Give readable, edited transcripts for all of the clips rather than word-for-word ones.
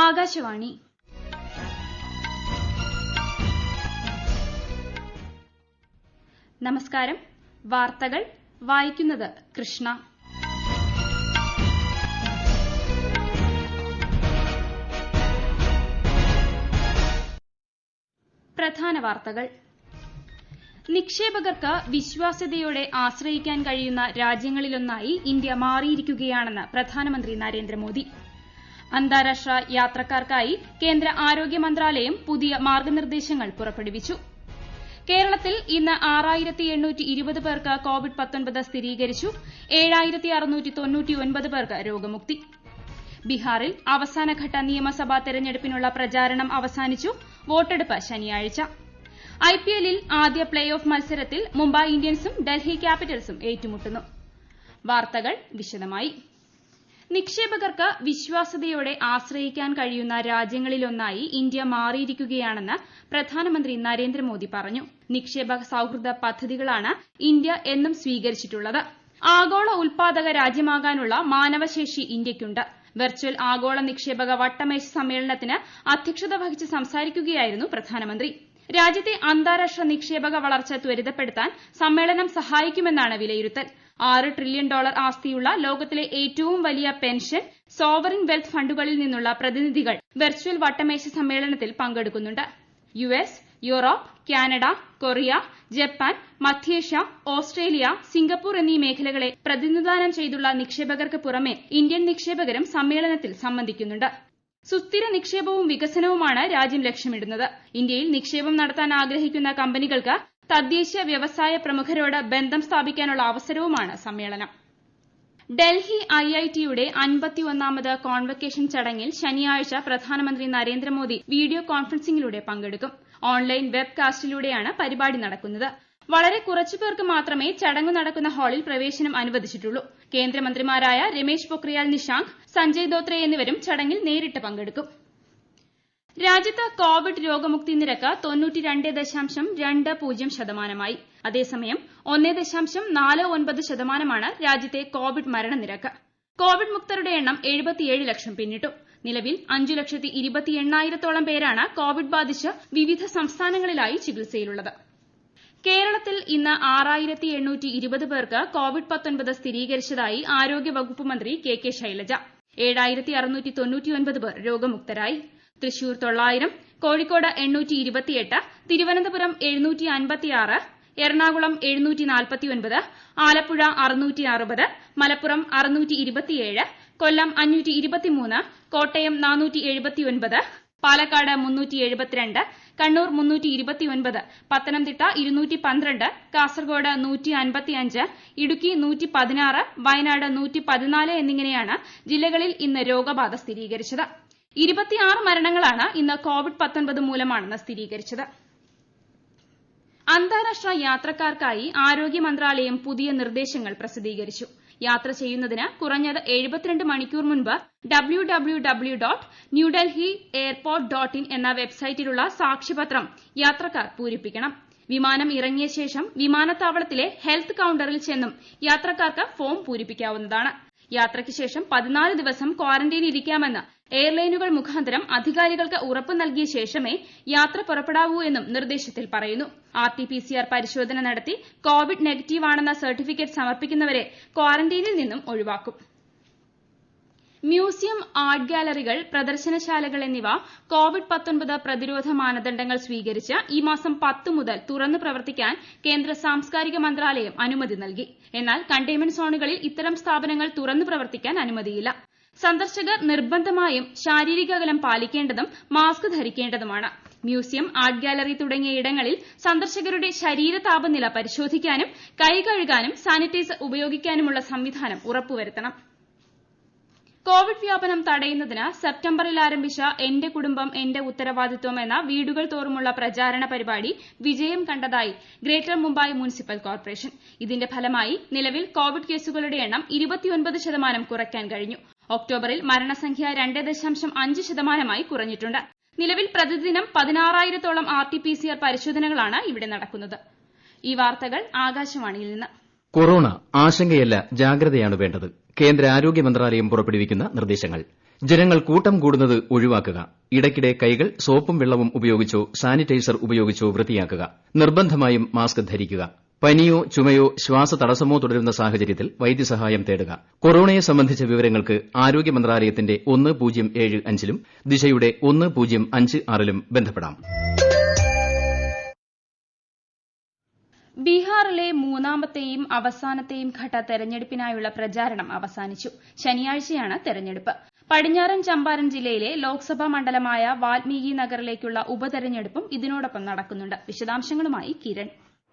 ആകാശവാണി നമസ്കാരം. വാർത്തകൾ വായിക്കുന്നത് കൃഷ്ണ. പ്രധാന വാർത്തകൾ. നിക്ഷേപകർക്ക് വിശ്വാസ്യതയോടെ ആശ്രയിക്കാൻ കഴിയുന്ന രാജ്യങ്ങളിലൊന്നായി ഇന്ത്യ മാറിയിരിക്കുകയാണെന്ന് പ്രധാനമന്ത്രി നരേന്ദ്രമോദി. അന്താരാഷ്ട്ര യാത്രക്കാർക്കായി കേന്ദ്ര ആരോഗ്യ മന്ത്രാലയം പുതിയ മാർഗനിർദ്ദേശങ്ങൾ പുറപ്പെടുവിച്ചു. കേരളത്തിൽ ഇന്ന് 6820 പേർക്ക് കോവിഡ്-19 സ്ഥിരീകരിച്ചു. 7699 പേർക്ക് രോഗമുക്തി. ബീഹാറിൽ അവസാനഘട്ട നിയമസഭാ തെരഞ്ഞെടുപ്പിനുള്ള പ്രചാരണം അവസാനിച്ചു. വോട്ടെടുപ്പ് ശനിയാഴ്ച. ഐപിഎല്ലിൽ ആദ്യ പ്ലേ ഓഫ് മത്സരത്തിൽ മുംബൈ ഇന്ത്യൻസും ഡൽഹി ക്യാപിറ്റൽസും ഏറ്റുമുട്ടുന്നു. വാർത്തകൾ വിശദമായി. നിക്ഷേപകർക്ക് വിശ്വാസ്യതയോടെ ആശ്രയിക്കാൻ കഴിയുന്ന രാജ്യങ്ങളിലൊന്നായി ഇന്ത്യ മാറിയിരിക്കുകയാണെന്ന് പ്രധാനമന്ത്രി നരേന്ദ്രമോദി പറഞ്ഞു. നിക്ഷേപക സൌഹൃദ പദ്ധതികളാണ് ഇന്ത്യ എന്നും സ്വീകരിച്ചിട്ടുള്ളത്. ആഗോള ഉൽപാദക രാജ്യമാകാനുള്ള മാനവശേഷി ഇന്ത്യയ്ക്കുണ്ട്. വെർച്വൽ ആഗോള നിക്ഷേപക വട്ടമേശ സമ്മേളനത്തിന് അധ്യക്ഷത വഹിച്ച് സംസാരിക്കുകയായിരുന്നു പ്രധാനമന്ത്രി. രാജ്യത്തെ അന്താരാഷ്ട്ര നിക്ഷേപക വളർച്ച ത്വരിതപ്പെടുത്താൻ സമ്മേളനം സഹായിക്കുമെന്നാണ് വിലയിരുത്തൽ. $6 ട്രില്യൺ ആസ്തിയുള്ള ലോകത്തിലെ ഏറ്റവും വലിയ പെൻഷൻ, സോവറിൻ വെൽത്ത് ഫണ്ടുകളിൽ നിന്നുള്ള പ്രതിനിധികൾ വെർച്വൽ വട്ടമേശ സമ്മേളനത്തിൽ പങ്കെടുക്കുന്നുണ്ട്. US, Europe, Canada, Korea, Japan, മധ്യേഷ്യ, ഓസ്ട്രേലിയ, സിംഗപ്പൂർ എന്നീ മേഖലകളെ പ്രതിനിധാനം ചെയ്തുള്ള നിക്ഷേപകർക്ക് പുറമെ ഇന്ത്യൻ നിക്ഷേപകരും സമ്മേളനത്തിൽ സംബന്ധിക്കുന്നുണ്ട്. സുസ്ഥിര നിക്ഷേപവും വികസനവുമാണ് രാജ്യം ലക്ഷ്യമിടുന്നത്. ഇന്ത്യയിൽ നിക്ഷേപം നടത്താൻ ആഗ്രഹിക്കുന്ന കമ്പനികൾക്ക് തദ്ദേശീയ വ്യവസായ പ്രമുഖരോട് ബന്ധം സ്ഥാപിക്കാനുള്ള അവസരവുമാണ് സമ്മേളനം. ഡൽഹി ഐഐടിയുടെ 51ാമത് കോൺവക്കേഷൻ ചടങ്ങിൽ ശനിയാഴ്ച പ്രധാനമന്ത്രി നരേന്ദ്രമോദി വീഡിയോ കോൺഫറൻസിംഗിലൂടെ പങ്കെടുക്കും. ഓൺലൈൻ വെബ് കാസ്റ്റിലൂടെയാണ് പരിപാടി നടക്കുന്നത്. വളരെ കുറച്ചുപേർക്ക് മാത്രമേ ചടങ്ങ് നടക്കുന്ന ഹാളിൽ പ്രവേശനം അനുവദിച്ചിട്ടുള്ളൂ. കേന്ദ്രമന്ത്രിമാരായ രമേശ് പൊക്രിയാൽ നിഷാങ്ക്, സഞ്ജയ് ധോത്രെ എന്നിവരും ചടങ്ങിൽ നേരിട്ട് പങ്കെടുക്കും. രാജ്യത്ത് കോവിഡ് രോഗമുക്തി നിരക്ക് 92.20%. അതേസമയം 1.49% രാജ്യത്തെ കോവിഡ് മരണനിരക്ക്. കോവിഡ് മുക്തരുടെ എണ്ണം 77 ലക്ഷം പിന്നിട്ടു. നിലവിൽ 5,28,000 പേരാണ് കോവിഡ് ബാധിച്ച് വിവിധ സംസ്ഥാനങ്ങളിലായി ചികിത്സയിലുള്ളത്. കേരളത്തിൽ ഇന്ന് 6820 പേർക്ക് കോവിഡ്-19 സ്ഥിരീകരിച്ചതായി ആരോഗ്യവകുപ്പ് മന്ത്രി കെ ശൈലജ. 7699 പേർ രോഗമുക്തരായി. തൃശൂർ 900, കോഴിക്കോട് 828, തിരുവനന്തപുരം 756, എറണാകുളം 749, ആലപ്പുഴ 660, മലപ്പുറം 627, കൊല്ലം 523, കോട്ടയം 479, പാലക്കാട് 372, കണ്ണൂർ 329, പത്തനംതിട്ട 212, കാസർഗോഡ് 155, ഇടുക്കി 116, വയനാട് 114 എന്നിങ്ങനെയാണ് ജില്ലകളിൽ ഇന്ന് രോഗബാധ സ്ഥിരീകരിച്ചത്. 26 മരണങ്ങളാണ് ഇന്ന് കോവിഡ്-19 മൂലമാണെന്ന് സ്ഥിരീകരിച്ചത്. അന്താരാഷ്ട്ര യാത്രക്കാർക്കായി ആരോഗ്യ മന്ത്രാലയം പുതിയ നിർദ്ദേശങ്ങൾ പ്രസിദ്ധീകരിച്ചു. യാത്ര ചെയ്യുന്നതിന് കുറഞ്ഞത് 72 മണിക്കൂർ മുൻപ് www.newdelhiairport.in എന്ന വെബ്സൈറ്റിലുള്ള സാക്ഷ്യപത്രം യാത്രക്കാർ പൂരിപ്പിക്കണം. വിമാനം ഇറങ്ങിയ ശേഷം വിമാനത്താവളത്തിലെ ഹെൽത്ത് കൌണ്ടറിൽ ചെന്നും യാത്രക്കാർക്ക് ഫോം പൂരിപ്പിക്കാവുന്നതാണ്. യാത്രയ്ക്ക് ശേഷം 14 ദിവസം ക്വാറന്റൈനിൽ ഇരിക്കാമെന്ന് എയർലൈനുകൾ മുഖാന്തരം അധികാരികൾക്ക് ഉറപ്പ് നൽകിയ ശേഷമേ യാത്ര പുറപ്പെടാവൂ എന്നും നിർദ്ദേശത്തിൽ പറയുന്നു. RT-PCR പരിശോധന നടത്തി കോവിഡ് നെഗറ്റീവ് ആണെന്ന സർട്ടിഫിക്കറ്റ് സമർപ്പിക്കുന്നവരെ ക്വാറന്റൈനിൽ നിന്നും ഒഴിവാക്കും. മ്യൂസിയം, ആർട്ട് ഗാലറികൾ, പ്രദർശനശാലകൾ എന്നിവ കോവിഡ്-19 പ്രതിരോധ മാനദണ്ഡങ്ങൾ സ്വീകരിച്ച് ഈ മാസം 10 മുതൽ തുറന്നു പ്രവർത്തിക്കാൻ കേന്ദ്ര സാംസ്കാരിക മന്ത്രാലയം അനുമതി നൽകി. എന്നാൽ കണ്ടെയ്ൻമെന്റ് സോണുകളിൽ ഇത്തരം സ്ഥാപനങ്ങൾ തുറന്നു പ്രവർത്തിക്കാൻ അനുമതിയില്ല. സന്ദർശകർ നിർബന്ധമായും ശാരീരിക അകലം പാലിക്കേണ്ടതും മാസ്ക് ധരിക്കേണ്ടതുമാണ്. മ്യൂസിയം, ആർട്ട് ഗാലറി തുടങ്ങിയ ഇടങ്ങളിൽ സന്ദർശകരുടെ ശരീര താപനില പരിശോധിക്കാനും കൈ കഴുകാനും സാനിറ്റൈസർ ഉപയോഗിക്കാനുമുള്ള സംവിധാനം ഉറപ്പുവരുത്തണം. കോവിഡ് വ്യാപനം തടയുന്നതിന് സെപ്റ്റംബറിൽ ആരംഭിച്ച എന്റെ കുടുംബം എന്റെ ഉത്തരവാദിത്വം എന്ന വീടുകൾ തോറുമുള്ള പ്രചാരണ പരിപാടി വിജയം കണ്ടതായി ഗ്രേറ്റർ മുംബൈ മുനിസിപ്പൽ കോർപ്പറേഷൻ. ഇതിന്റെ ഫലമായി നിലവിൽ കോവിഡ് കേസുകളുടെ എണ്ണം 29% കുറയ്ക്കാൻ കഴിഞ്ഞു. ഒക്ടോബറിൽ മരണസംഖ്യ 2.5% കുറഞ്ഞിട്ടുണ്ട്. നിലവിൽ പ്രതിദിനം 16,000-ഓളം RT-PCR പരിശോധനകളാണ് ഇവിടെ നടക്കുന്നത്. ഈ വാർത്തകൾ ആകാശവാണിയിൽ നിന്ന്. കൊറോണ ആശങ്കയല്ല, ജാഗ്രതയാണ് വേണ്ടത്. കേന്ദ്ര ആരോഗ്യ മന്ത്രാലയം പുറപ്പെടുവിക്കുന്ന നിർദ്ദേശങ്ങൾ. ജനങ്ങൾ കൂട്ടം കൂടുന്നത് ഒഴിവാക്കുക. ഇടയ്ക്കിടെ കൈകൾ സോപ്പും വെള്ളവും ഉപയോഗിച്ചോ സാനിറ്റൈസർ ഉപയോഗിച്ചോ വൃത്തിയാക്കുക. നിർബന്ധമായും മാസ്ക് ധരിക്കുക. പനിയോ ചുമയോ ശ്വാസതടസ്സമോ തുടരുന്ന സാഹചര്യത്തിൽ വൈദ്യസഹായം തേടുക. കൊറോണയെ സംബന്ധിച്ച വിവരങ്ങൾക്ക് ആരോഗ്യ മന്ത്രാലയത്തിന്റെ 1075ലും ദിശയുടെ 1056ലും ബന്ധപ്പെടാം. ബീഹാറിലെ മൂന്നാമത്തെയും അവസാനത്തെയും ഘട്ട തെരഞ്ഞെടുപ്പിനായുള്ള പ്രചാരണം അവസാനിച്ചു. ശനിയാഴ്ചയാണ് തെരഞ്ഞെടുപ്പ്. പടിഞ്ഞാറൻ ചമ്പാരൻ ജില്ലയിലെ ലോക്സഭാ മണ്ഡലമായ വാൽമീകി നഗറിലേക്കുള്ള ഉപതെരഞ്ഞെടുപ്പും ഇതിനോടൊപ്പം നടക്കുന്നുണ്ട്. വിശദാംശങ്ങളുമായി കിരൺ.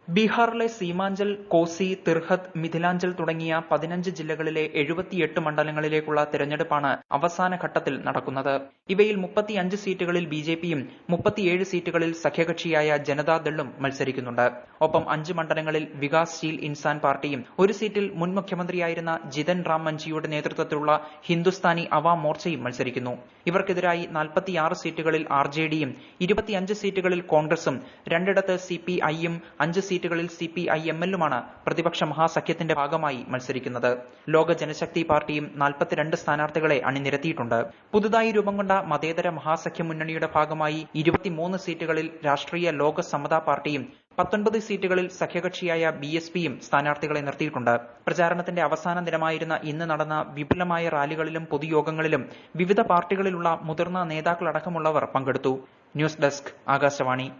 ബീഹാറിലെ സീമാഞ്ചൽ, കോസി, തിർഹത്ത്, മിഥിലാഞ്ചൽ തുടങ്ങിയ 15 ജില്ലകളിലെ 78 മണ്ഡലങ്ങളിലേക്കുള്ള തെരഞ്ഞെടുപ്പാണ് അവസാന ഘട്ടത്തിൽ നടക്കുന്നത്. ഇവയിൽ 35 സീറ്റുകളിൽ ബിജെപിയും 37 സീറ്റുകളിൽ സഖ്യകക്ഷിയായ ജനതാദളും മത്സരിക്കുന്നുണ്ട്. ഒപ്പം 5 മണ്ഡലങ്ങളിൽ വികാസ് ശീൽ ഇൻസാൻ പാർട്ടിയും 1 സീറ്റിൽ മുൻ മുഖ്യമന്ത്രിയായിരുന്ന ജിതൻ റാം മഞ്ചിയുടെ നേതൃത്വത്തിലുള്ള ഹിന്ദുസ്ഥാനി അവാം മോർച്ചയും മത്സരിക്കുന്നു. ഇവർക്കെതിരായി 46 സീറ്റുകളിൽ ആർജെഡിയും 25 സീറ്റുകളിൽ കോൺഗ്രസും 2 സിപിഐയും 5 സീറ്റുകളിൽ സിപിഐഎമ്മിലുമാണ് പ്രതിപക്ഷ മഹാസഖ്യത്തിന്റെ ഭാഗമായി മത്സരിക്കുന്നത്. ലോക ജനശക്തി പാർട്ടിയും 42 സ്ഥാനാർത്ഥികളെ അണിനിരത്തിയിട്ടുണ്ട്. പുതുതായി രൂപം കൊണ്ട മതേതര മഹാസഖ്യ മുന്നണിയുടെ ഭാഗമായി 23 സീറ്റുകളിൽ രാഷ്ട്രീയ ലോക സമതാ പാർട്ടിയും 19 സീറ്റുകളിൽ സഖ്യകക്ഷിയായ ബിഎസ്പിയും സ്ഥാനാർത്ഥികളെ നിർത്തിയിട്ടുണ്ട്. പ്രചാരണത്തിന്റെ അവസാന ദിനമായിരുന്ന ഇന്ന് നടന്ന വിപുലമായ റാലികളിലും പൊതുയോഗങ്ങളിലും വിവിധ പാർട്ടികളിലുള്ള മുതിർന്ന നേതാക്കളടക്കമുള്ളവർ പങ്കെടുത്തു. News desk, Akashvani.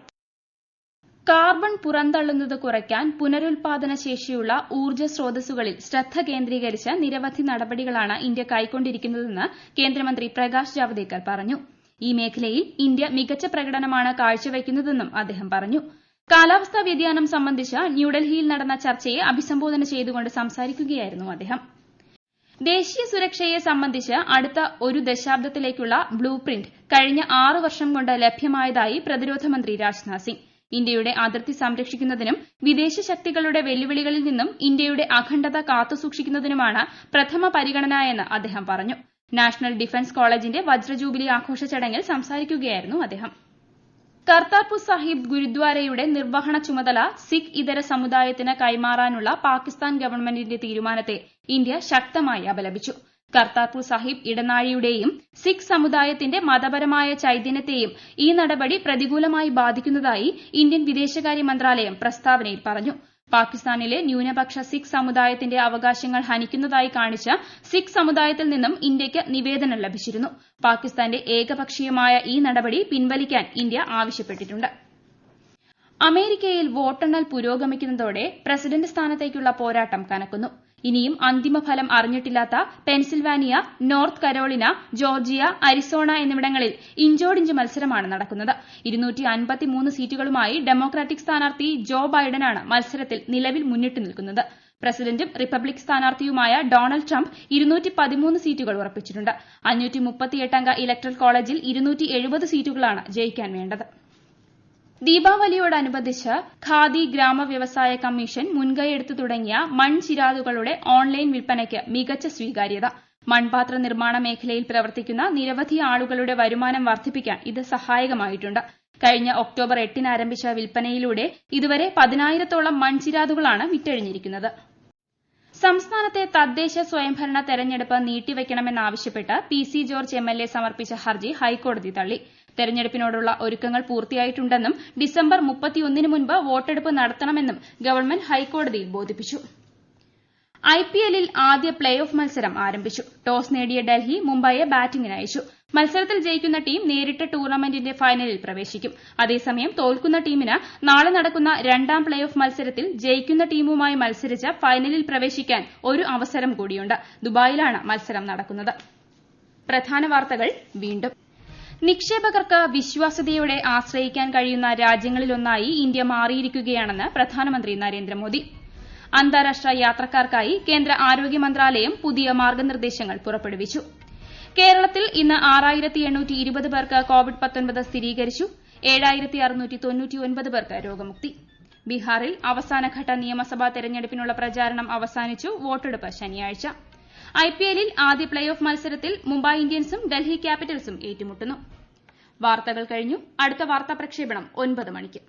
കാർബൺ പുറന്തള്ളുന്നത് കുറയ്ക്കാൻ പുനരുൽപാദന ശേഷിയുള്ള ഊർജ്ജ സ്രോതസ്സുകളിൽ ശ്രദ്ധ കേന്ദ്രീകരിച്ച നിരവധി നടപടികളാണ് ഇന്ത്യ കൈക്കൊണ്ടിരിക്കുന്നതെന്ന് കേന്ദ്രമന്ത്രി പ്രകാശ് ജാവ്ദേക്കർ പറഞ്ഞു. ഈ മേഖലയിൽ ഇന്ത്യ മികച്ച പ്രകടനമാണ് കാഴ്ചവയ്ക്കുന്നതെന്നും അദ്ദേഹം പറഞ്ഞു. കാലാവസ്ഥാ വ്യതിയാനം സംബന്ധിച്ച് ന്യൂഡൽഹിയിൽ നടന്ന ചർച്ചയെ അഭിസംബോധന ചെയ്തുകൊണ്ട് സംസാരിക്കുകയായിരുന്നു അദ്ദേഹം. ദേശീയ സുരക്ഷയെ സംബന്ധിച്ച് അടുത്ത ഒരു ദശാബ്ദത്തിലേക്കുള്ള ബ്ലൂ പ്രിന്റ് കഴിഞ്ഞ 6 വർഷം കൊണ്ട് ലഭ്യമായതായി പ്രതിരോധ മന്ത്രി രാജ്നാഥ് സിംഗ്. ഇന്ത്യയുടെ അതിർത്തി സംരക്ഷിക്കുന്നതിനും വിദേശ ശക്തികളുടെ വെല്ലുവിളികളിൽ നിന്നും ഇന്ത്യയുടെ അഖണ്ഡത കാത്തുസൂക്ഷിക്കുന്നതിനുമാണ് പ്രഥമ പരിഗണന എന്ന് അദ്ദേഹം പറഞ്ഞു. നാഷണൽ ഡിഫൻസ് കോളേജിന്റെ വജ്രജൂബിലി ആഘോഷ ചടങ്ങിൽ സംസാരിക്കുകയായിരുന്നു അദ്ദേഹം. കർത്താർപൂർ സാഹിബ് ഗുരുദ്വാരയുടെ നിർവഹണ ചുമതല സിഖ് ഇതര സമുദായത്തിന് കൈമാറാനുള്ള പാകിസ്ഥാൻ ഗവൺമെന്റിന്റെ തീരുമാനത്തെ ഇന്ത്യ ശക്തമായി അപലപിച്ചു. കർത്താർപൂർ സാഹിബ് ഇടനാഴിയുടെയും സിഖ് സമുദായത്തിന്റെ മതപരമായ ചൈതന്യത്തെയും ഈ നടപടി പ്രതികൂലമായി ബാധിക്കുന്നതായി ഇന്ത്യൻ വിദേശകാര്യ മന്ത്രാലയം പ്രസ്താവനയിൽ പറഞ്ഞു. പാകിസ്ഥാനിലെ ന്യൂനപക്ഷ സിഖ് സമുദായത്തിന്റെ അവകാശങ്ങൾ ഹനിക്കുന്നതായി കാണിച്ച് സിഖ് സമുദായത്തിൽ നിന്നും ഇന്ത്യയ്ക്ക് നിവേദനം ലഭിച്ചിരുന്നു. പാകിസ്ഥാന്റെ ഏകപക്ഷീയമായ ഈ നടപടി പിൻവലിക്കാൻ ഇന്ത്യ ആവശ്യപ്പെട്ടിട്ടുണ്ട്. അമേരിക്കയിൽ വോട്ടെണ്ണൽ പുരോഗമിക്കുന്നതോടെ പ്രസിഡന്റ് സ്ഥാനത്തേക്കുള്ള പോരാട്ടം കനക്കുന്നു. ഇനിയും അന്തിമഫലം അറിഞ്ഞിട്ടില്ലാത്ത Pennsylvania, North Carolina, Georgia, Arizona എന്നിവിടങ്ങളിൽ ഇഞ്ചോടിഞ്ച് മത്സരമാണ് നടക്കുന്നത്. 253 സീറ്റുകളുമായി ഡെമോക്രാറ്റിക് സ്ഥാനാർത്ഥി ജോ ബൈഡനാണ് മത്സരത്തിൽ നിലവിൽ മുന്നിട്ട് നിൽക്കുന്നത്. പ്രസിഡന്റും റിപ്പബ്ലിക് സ്ഥാനാർത്ഥിയുമായ ഡൊണാൾഡ് ട്രംപ് 213 സീറ്റുകൾ ഉറപ്പിച്ചിട്ടുണ്ട്. 538 അംഗ ഇലക്ടറൽ കോളേജിൽ 270 സീറ്റുകളാണ് ജയിക്കാൻ വേണ്ടത്. ദീപാവലിയോടനുബന്ധിച്ച് ഖാദി ഗ്രാമ വ്യവസായ കമ്മീഷൻ മുൻകൈയെടുത്തു തുടങ്ങിയ മൺചിരാതുകളുടെ ഓൺലൈൻ വിൽപ്പനയ്ക്ക് മികച്ച സ്വീകാര്യത. മൺപാത്ര നിർമ്മാണ മേഖലയിൽ പ്രവർത്തിക്കുന്ന നിരവധി ആളുകളുടെ വരുമാനം വർദ്ധിപ്പിക്കാൻ ഇത് സഹായകമായിട്ടുണ്ട്. കഴിഞ്ഞ ഒക്ടോബർ 8 ആരംഭിച്ച വിൽപ്പനയിലൂടെ ഇതുവരെ 10,000-ഓളം മൺചിരാതുകളാണ് വിറ്റഴിഞ്ഞിരിക്കുന്നത്. സംസ്ഥാനത്തെ തദ്ദേശ സ്വയംഭരണ തെരഞ്ഞെടുപ്പ് നീട്ടിവയ്ക്കണമെന്നാവശ്യപ്പെട്ട് പി.സി. George MLA. സമർപ്പിച്ച ഹർജി ഹൈക്കോടതി തള്ളി. തെരഞ്ഞെടുപ്പിനോടുള്ള ഒരുക്കങ്ങൾ പൂർത്തിയായിട്ടുണ്ടെന്നും ഡിസംബർ 31 മുൻപ് വോട്ടെടുപ്പ് നടത്തണമെന്നും ഗവൺമെന്റ് ഹൈക്കോടതിയിൽ ബോധിപ്പിച്ചു. ഐപിഎല്ലിൽ ആദ്യ പ്ലേ ഓഫ് മത്സരം ആരംഭിച്ചു. ടോസ് നേടിയ ഡൽഹി മുംബൈയെ ബാറ്റിംഗിന് അയച്ചു. മത്സരത്തിൽ ജയിക്കുന്ന ടീം നേരിട്ട് ടൂർണമെന്റിന്റെ ഫൈനലിൽ പ്രവേശിക്കും. അതേസമയം തോൽക്കുന്ന ടീമിന് നാളെ നടക്കുന്ന രണ്ടാം പ്ലേ ഓഫ് മത്സരത്തിൽ ജയിക്കുന്ന ടീമുമായി മത്സരിച്ച് ഫൈനലിൽ പ്രവേശിക്കാൻ ഒരു അവസരം കൂടിയുണ്ട്. ദുബായിലാണ് മത്സരം നടക്കുന്നത്. പ്രധാന വാർത്തകൾ വീണ്ടും. നിക്ഷേപകർക്ക് വിശ്വാസ്യതയോടെ ആശ്രയിക്കാൻ കഴിയുന്ന രാജ്യങ്ങളിലൊന്നായി ഇന്ത്യ മാറിയിരിക്കുകയാണെന്ന് പ്രധാനമന്ത്രി നരേന്ദ്രമോദി. അന്താരാഷ്ട്ര യാത്രക്കാർക്കായി കേന്ദ്ര ആരോഗ്യ മന്ത്രാലയം പുതിയ മാർഗനിർദ്ദേശങ്ങൾ പുറപ്പെടുവിച്ചു. കേരളത്തിൽ ഇന്ന് 6,820 പേർക്ക് കോവിഡ്-19 സ്ഥിരീകരിച്ചു. 7,699 പേർക്ക് രോഗമുക്തി. ബീഹാറിൽ അവസാനഘട്ട നിയമസഭാ തെരഞ്ഞെടുപ്പിനുള്ള പ്രചാരണം അവസാനിച്ചു. വോട്ടെടുപ്പ് ശനിയാഴ്ച. ഐപിഎല്ലിൽ ആദ്യ പ്ലേ ഓഫ് മത്സരത്തിൽ മുംബൈ ഇന്ത്യൻസും ഡൽഹി ക്യാപിറ്റൽസും ഏറ്റുമുട്ടുന്നു. വാർത്തകൾ കഴിഞ്ഞു. അടുത്ത വാർത്താ പ്രക്ഷേപണം 9 മണിക്ക്.